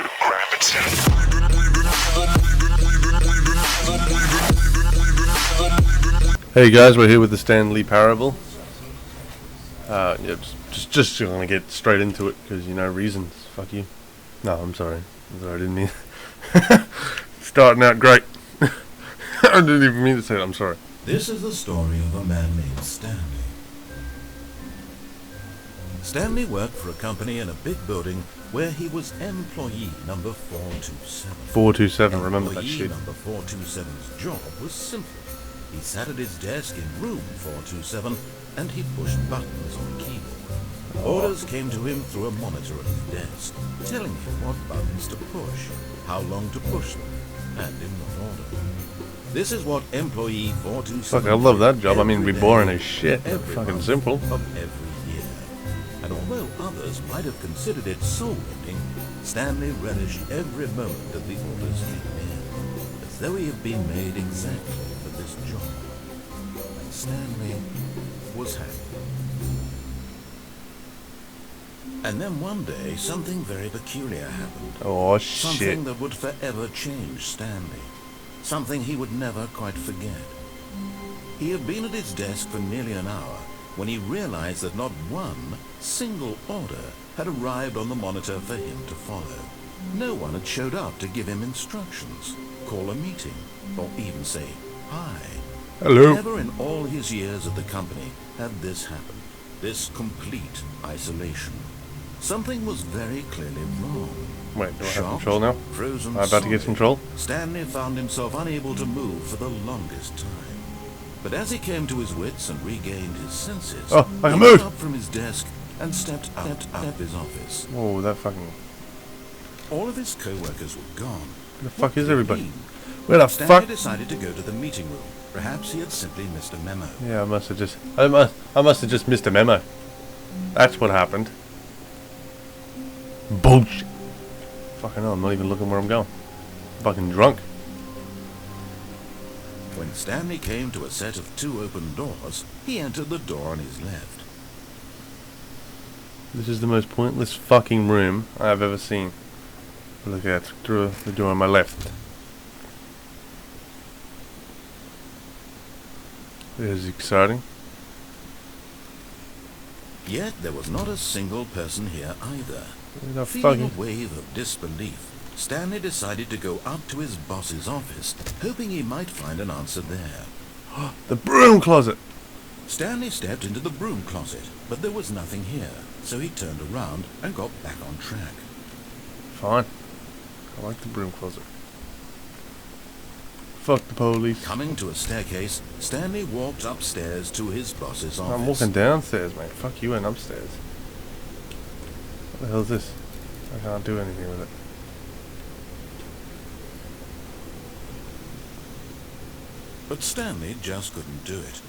to grab it. Hey guys, we're here with the Stanley parable. Yeah, just gonna get straight into it because you know reasons. Fuck you. No, I'm sorry. I didn't mean. Starting out great. I didn't even mean to say it. I'm sorry. This is the story of a man named Stanley. Stanley worked for a company in a big building where he was employee number 427. 427. Remember that shit. Employee number 427's job was simple. He sat at his desk in room 427 and he pushed buttons on a keyboard. Orders came to him through a monitor at his desk, telling him what buttons to push, how long to push them, and in what order. This is what employee 427. Fuck, I love that job. I mean, it'd be boring as day, shit. every Fucking month simple. Of every year. And although others might have considered it soul-rending, Stanley relished every moment that the orders came in, as though he had been made exactly for this job. And Stanley was happy. And then one day, something very peculiar happened. Oh shit. Something that would forever change Stanley. Something he would never quite forget. He had been at his desk for nearly an hour when he realized that not one single order had arrived on the monitor for him to follow. No one had showed up to give him instructions, call a meeting, or even say hi. Hello. Never in all his years at the company had this happened. This complete isolation. Something was very clearly wrong. Wait, do I have Shocked, control now? frozen Am I about to get solid, control? Stanley found himself unable to move for the longest time. But as he came to his wits and regained his senses, Oh, I can he move! got up from his desk and stepped out of his office. Oh, that fucking... All of his co-workers were gone. Where the fuck is everybody? Mean? Where the Stanley fuck? decided to go to the meeting room. Perhaps he had simply missed a memo. Yeah, I must have just missed a memo. That's what happened. Bullshit. Fucking hell, I'm not even looking where I'm going. Fucking drunk. When Stanley came to a set of two open doors, he entered the door on his left. This is the most pointless fucking room I've ever seen. Look at through the door on my left. This is exciting. Yet there was not a single person here either. The Feeling fucking... a wave of disbelief, Stanley decided to go up to his boss's office, hoping he might find an answer there. The broom closet! Stanley stepped into the broom closet, but there was nothing here, so he turned around and got back on track. Fine. I like the broom closet. Fuck the police. Coming to a staircase, Stanley walked upstairs to his boss's office. I'm walking downstairs, mate. Fuck you and upstairs. What the hell is this? I can't do anything with it. But Stanley just couldn't do it.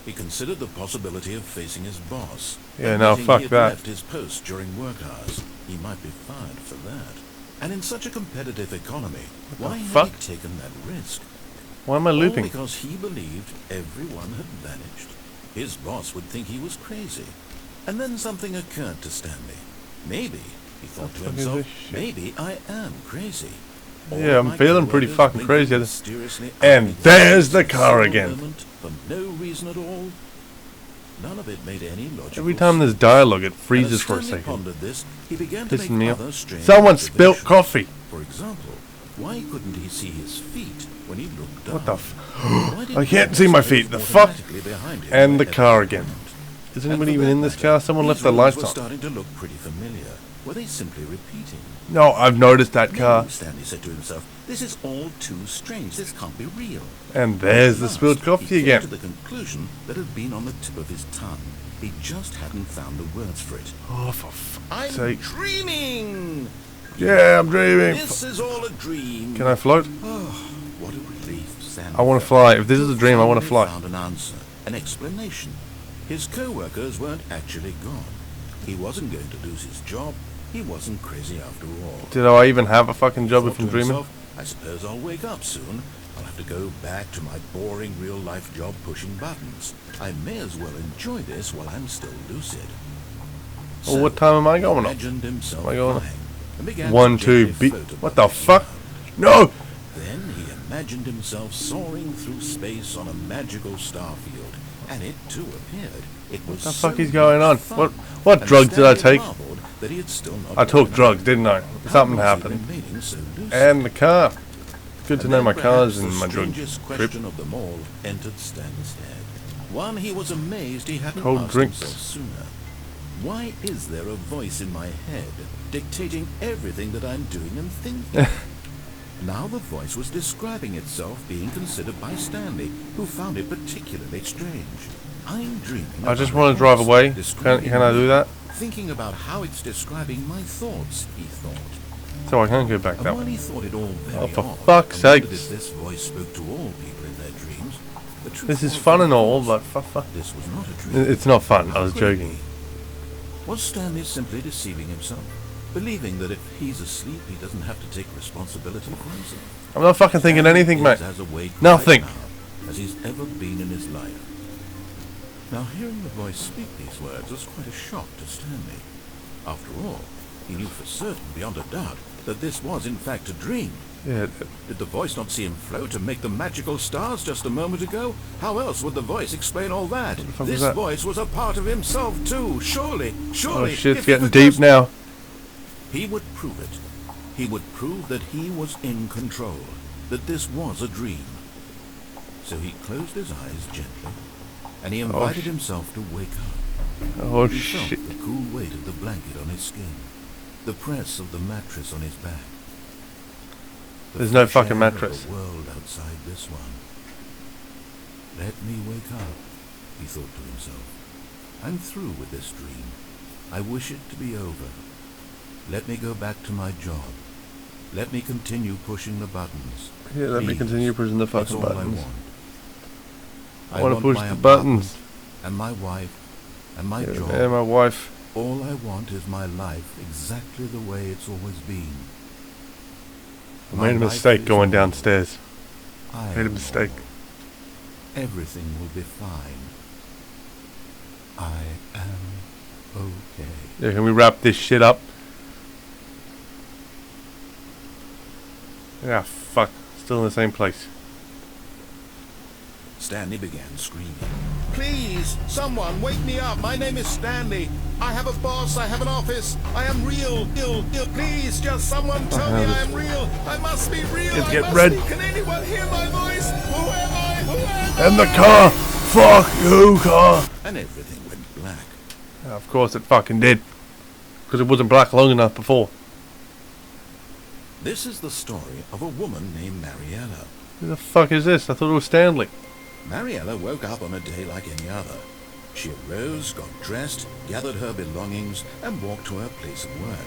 He considered the possibility of facing his boss. Yeah, no, Admitting fuck he had that. left his post during work hours. He might be fired for that. And in such a competitive economy, why had fuck? he taken that risk? Why am I All looping? because he believed everyone had vanished. His boss would think he was crazy. And then something occurred to Stanley. Maybe, he thought to What the fuck is himself, this shit? maybe I am crazy. All Yeah, I'm my feeling pretty coworkers fucking blinking crazy. mysteriously And out there's the at car a again. moment for no reason at all. None of it made any logical Every time there's sense. dialogue, it And as freezes for a Stanley second. pondered this, he began to Pissing make me other off. strange Someone spilt observations. coffee. For example, why couldn't he see his feet when he looked down? What the Why did I can't cars see my move feet. The fuck? automatically behind him And the wherever car he again. went? Is And anybody for even that in this matter, car? Someone left these the rooms lights were on. starting to look pretty familiar. Were they simply repeating? No, I've noticed that car. No, Stanley said to himself, this is all too strange. This can't be real. And there's the At spilled last, coffee he came again. to the conclusion that had been on the tip of his tongue. He just hadn't found the words for it. Oh, for fuck's I'm sake. dreaming! Yeah, I'm dreaming. This is all a dream. Can I float? Oh, what a relief, Stanley. I want to fly. If this is a dream, I want to Finally fly. found an answer, an explanation. His co-workers weren't actually gone. He wasn't going to lose his job. He wasn't crazy after all. Did I even have a fucking job if Thought I'm to dreaming? himself, I suppose I'll wake up soon. I'll have to go back to my boring real-life job pushing buttons. I may as well enjoy this while I'm still lucid. Well, what time am I going on? Imagined himself Am I going on? flying, and began 1, to 2, gently B. float What above the the fuck? ground. No! Then he imagined himself soaring through space on a magical star field, and it too appeared. It was What the so fuck is going much on? fun, What and drugs did I Stanley take? marveled that he had still not I took woken up. drugs, didn't I? How Something was he happened. remaining so lucid? And the car. Good to And know then my cars perhaps and my the drug strangest trip. question of them all entered Stanley's head. One he was amazed he hadn't Cold asked drinks. himself sooner. Why is there a voice in my head dictating everything that I'm doing and thinking? Now the voice was describing itself being considered by Stanley, who found it particularly strange. I'm dreaming. I just about want a to drive voice away. describing Can I me, do that? Thinking about how it's describing my thoughts, he thought. So I can't go back And that while way. he thought it all very Oh, for odd, fuck's and wondered sakes. if this voice spoke to all people in their dreams, the truth This is was fun that, and of all, course, but fuck. this was not a dream. It's not fun. I How was could it joking. be? Was Stanley simply deceiving himself, believing that if he's asleep, he doesn't have to take responsibility for himself? I'm not fucking thinking Stanley anything, is mate. as awake Nothing. right now as he's ever been in his life. Now, hearing the voice speak these words was quite a shock to Stanley. After all, he knew for certain, beyond a doubt, that this was in fact a dream. Yeah. Did the voice not see him float and make the magical stars just a moment ago? How else would the voice explain all that? What the fuck This was that? voice was a part of himself too, surely. Oh shit, it's if getting the deep ghost- now. He would prove it. He would prove that he was in control, that this was a dream. So he closed his eyes gently, and he invited himself to wake up. Oh He felt shit. the cool weight of the blanket on his skin, the press of the mattress on his back. The There's no fresh fucking air of mattress. the world outside this one. Let me wake up, he thought to himself. I'm through with this dream. I wish it to be over. Let me go back to my job. Let me continue pushing the buttons. Yeah, let me Please. continue pushing the That's fucking all buttons. I want. I want to push my the buttons. apartment and my wife and my job. And my wife. All I want is my life exactly the way it's always been. I My made a life mistake is going over. downstairs. I Made a am mistake. over. Everything will be fine. I am okay. Yeah, can we wrap this shit up? Yeah, fuck. Still in the same place. Stanley began screaming. Please, someone, wake me up. My name is Stanley. I have a boss. I have an office. I am real. Please, just someone tell me I am real. I must be real. Let's I get must red. be. Can anyone hear my voice? Who am I? Who am I? And the car! Fuck you, car! And everything went black. Of course it fucking did. Because it wasn't black long enough before. This is the story of a woman named Mariella. Who the fuck is this? I thought it was Stanley. Mariella woke up on a day like any other. She arose, got dressed, gathered her belongings, and walked to her place of work.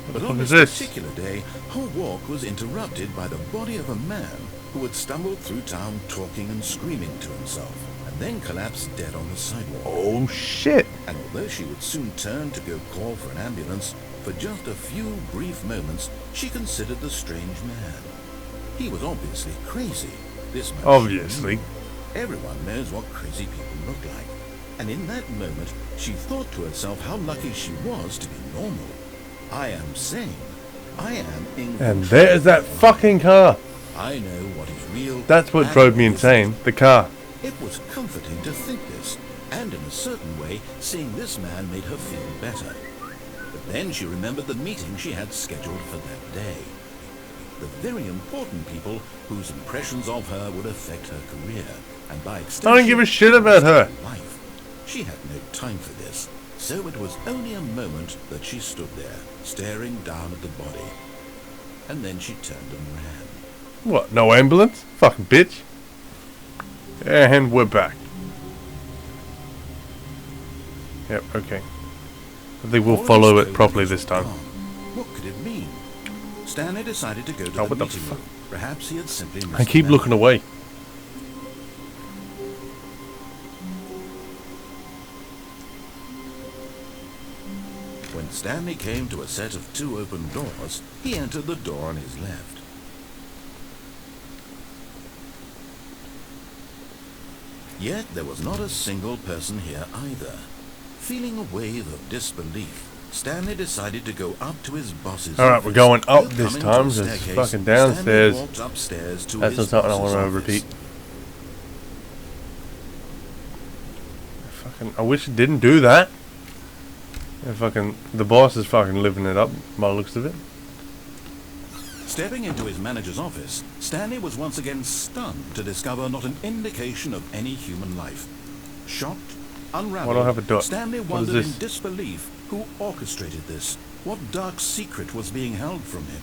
What But the on fuck is this this? particular day, her walk was interrupted by the body of a man who had stumbled through town talking and screaming to himself, and then collapsed dead on the sidewalk. Oh shit! And although she would soon turn to go call for an ambulance, for just a few brief moments, she considered the strange man. He was obviously crazy. This much she Obviously. knew. Everyone knows what crazy people look like. And in that moment, she thought to herself how lucky she was to be normal. I am sane. I am in And control there's that of my fucking car! I know what is real. That's what and drove me what isn't. insane. The car. It was comforting to think this, and in a certain way, seeing this man made her feel better. But then she remembered the meeting she had scheduled for that day. The very important people whose impressions of her would affect her career, and by extension, I don't give a shit about her. life. She had no time for this, so it was only a moment that she stood there, staring down at the body. And then she turned and ran. What? No ambulance? Fucking bitch. And we're back. Yep, okay. I think we'll All of follow this it code properly was this time. gone. What could it mean? Stanley decided to go to Oh, the what the meeting fuck? room. Perhaps he had simply missed I keep the looking memo. away. When Stanley came to a set of two open doors, he entered the door on his left. Yet there was not a single person here either. Feeling a wave of disbelief, Stanley decided to go up to his boss's Alright, office. we're going up Coming this to time, the because it's staircase, fucking downstairs. Stanley walked upstairs to That's not his something I boss's want to office. repeat. I wish it didn't do that. Yeah, the boss is fucking living it up by the looks of it. Stepping into his manager's office, Stanley was once again stunned to discover not an indication of any human life. Shocked, unraveled, Why do I have a dot? Stanley What is wondered in this? disbelief who orchestrated this. What dark secret was being held from him?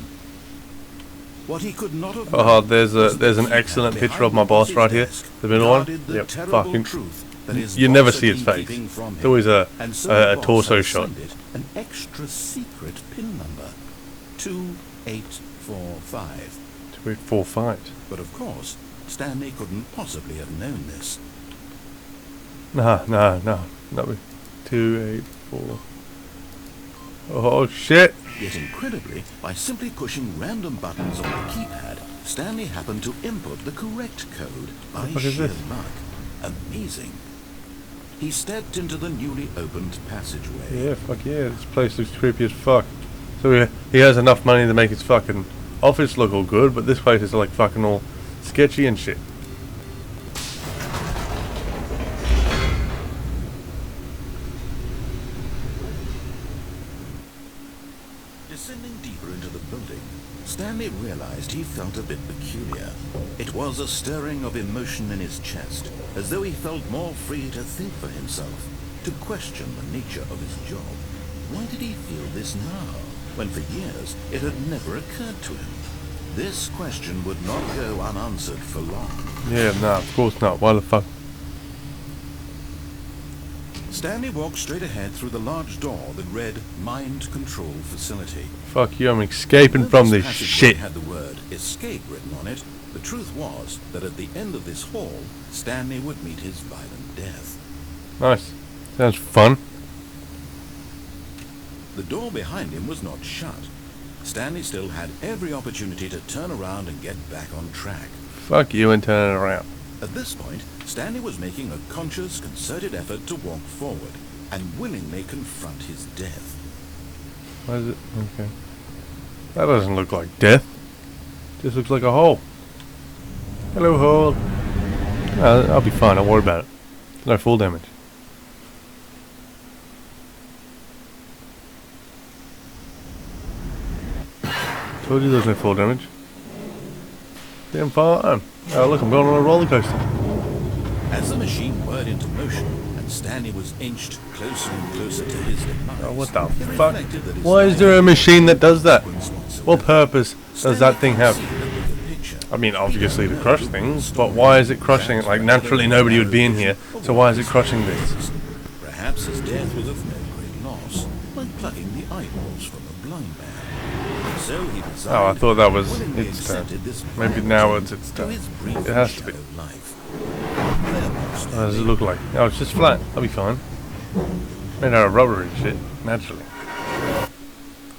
What he could not have Oh, known there's was that an the excellent keypad picture of my behind boss his right here, desk the middle one. guarded the Yep, terrible fucking. truth that his You boss never had see his been face. keeping from It's him. always a And so the boss torso had shot. assigned it an extra secret pin number, 2845. 2845. But of course, Stanley couldn't possibly have known this. No. Not me. 284. Oh shit! Yet incredibly, by simply pushing random buttons on the keypad, Stanley happened to input the correct code by fuck is sheer this? luck. Amazing. He stepped into the newly opened passageway. Yeah, fuck yeah, this place looks creepy as fuck. So he has enough money to make his fucking office look all good, but this place is like fucking all sketchy and shit. Descending deeper into the building, Stanley realized he felt a bit peculiar. It was a stirring of emotion in his chest, as though he felt more free to think for himself, to question the nature of his job. Why did he feel this now, when for years it had never occurred to him? This question would not go unanswered for long. Yeah, nah, of course not. Why the fuck? Stanley walked straight ahead through the large door that read Mind Control Facility. Fuck you, I'm escaping Though from this this passageway shit. had the word escape written on it, the truth was that at the end of this hall, Stanley would meet his violent death. Nice. Sounds fun. The door behind him was not shut. Stanley still had every opportunity to turn around and get back on track. Fuck you and turn it around. At this point, Stanley was making a conscious, concerted effort to walk forward and willingly confront his death. Why is it? Okay. That doesn't look like death. Just looks like a hole. Hello, hole. I'll be fine. Don't worry about it. No full damage. Told you there's no full damage. Damn fine. Oh look, I'm going on a roller coaster. As the machine whirred into motion and Stanley was inched closer and closer to his demise, Oh, what the he fuck? reflected that his Why is life there a machine that does that? consequence whatsoever. What purpose does that thing have? Stanley could see the bigger picture. I mean, obviously to crush things, but why is it crushing it? Like, naturally nobody would be in here, so why is it crushing this? Perhaps his death was of no great loss, like plucking the eyeballs from a blind man. So he decided, Oh, I thought that was willingly its turn. accepted this Maybe final now end it's its to turn. his brief It has to be. shallow life. Farewell, What does it Stanley. look like? Oh, it's just flat. I'll be fine. Made out of rubber and shit, naturally.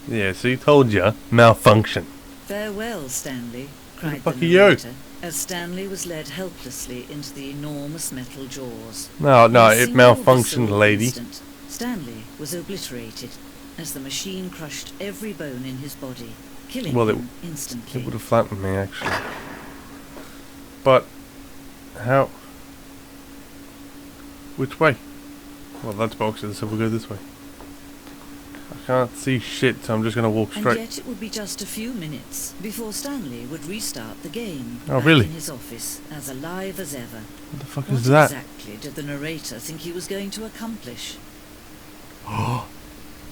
Yeah, see, told ya. Malfunction. Farewell, Stanley, cried the fuck are you? narrator, as Stanley was led helplessly into the enormous metal jaws. No, In no, a it single malfunctioned, visceral lady. instant, Stanley was obliterated as the machine crushed every bone in his body, killing Well, him It instantly. would have flattened me, actually. But, how? Which way? Well, that's boxes, so we'll go this way. I can't see shit, so I'm just gonna walk And straight. yet it would be just a few minutes before Stanley would restart the game Oh, back really? in his office, as alive as ever. What the fuck What is that? exactly did the narrator think he was going to accomplish?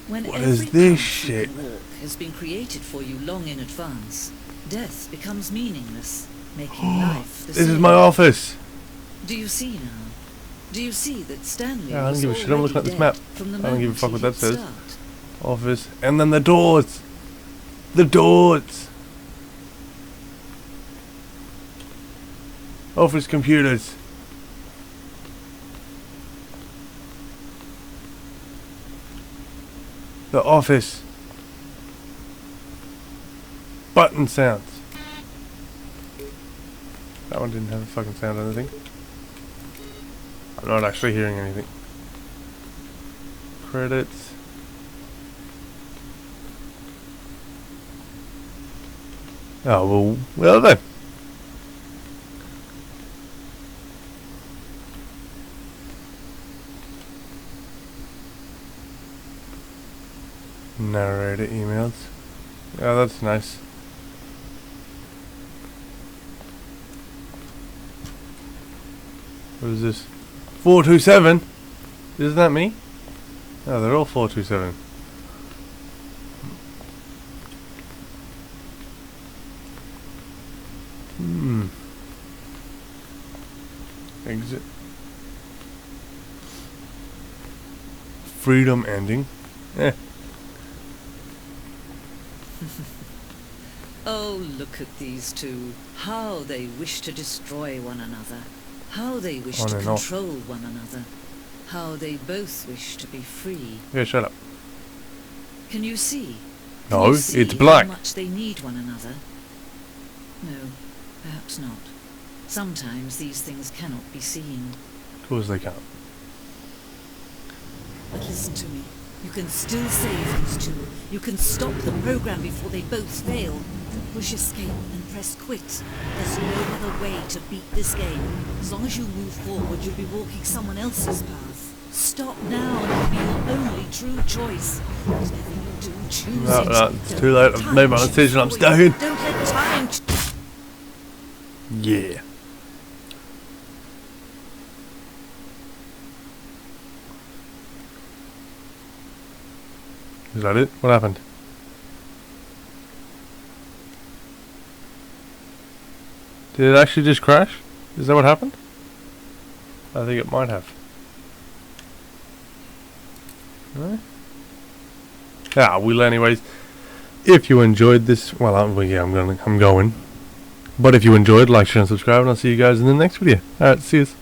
When What every is this path you shit? can walk has been created for you long in advance, death becomes meaningless, making life the This same. is my office. Do you see now? Do you see that Stanley Yeah, I don't was give a shit. I'm looking at this already map. dead from the I don't give a moment fuck he what that hit says. start? Office. And then the doors. The doors. Office computers. The office. Button sounds. That one didn't have a fucking sound or anything. I'm not actually hearing anything. Credits. Oh, well then. Narrator emails. Oh, that's nice. What is this? 427? Isn't that me? Oh, they're all 427. Exit. Freedom ending. Eh. Oh, look at these two. How they wish to destroy one another. How they wish On to and off. control one another. How they both wish to be free. Yeah, shut up. Can you see? No, Can you see it's black. how much they need one another? No, perhaps not. Sometimes these things cannot be seen. Of course they can't. But listen to me. You can still save these two. You can stop the program before they both fail. Push escape and press quit. There's no other way to beat this game. As long as you move forward, you'll be walking someone else's path. Stop now and it'll be your only true choice. Whatever you do, choose No, it. no, it's Don't too late. let I've made my time decision. I'm choose for you. staying. Don't let time Yeah. Is that it? What happened? Did it actually just crash? Is that what happened? I think it might have. No? Yeah, well anyways, if you enjoyed this, well I'm going. But if you enjoyed, like, share and subscribe, and I'll see you guys in the next video. Alright, see you.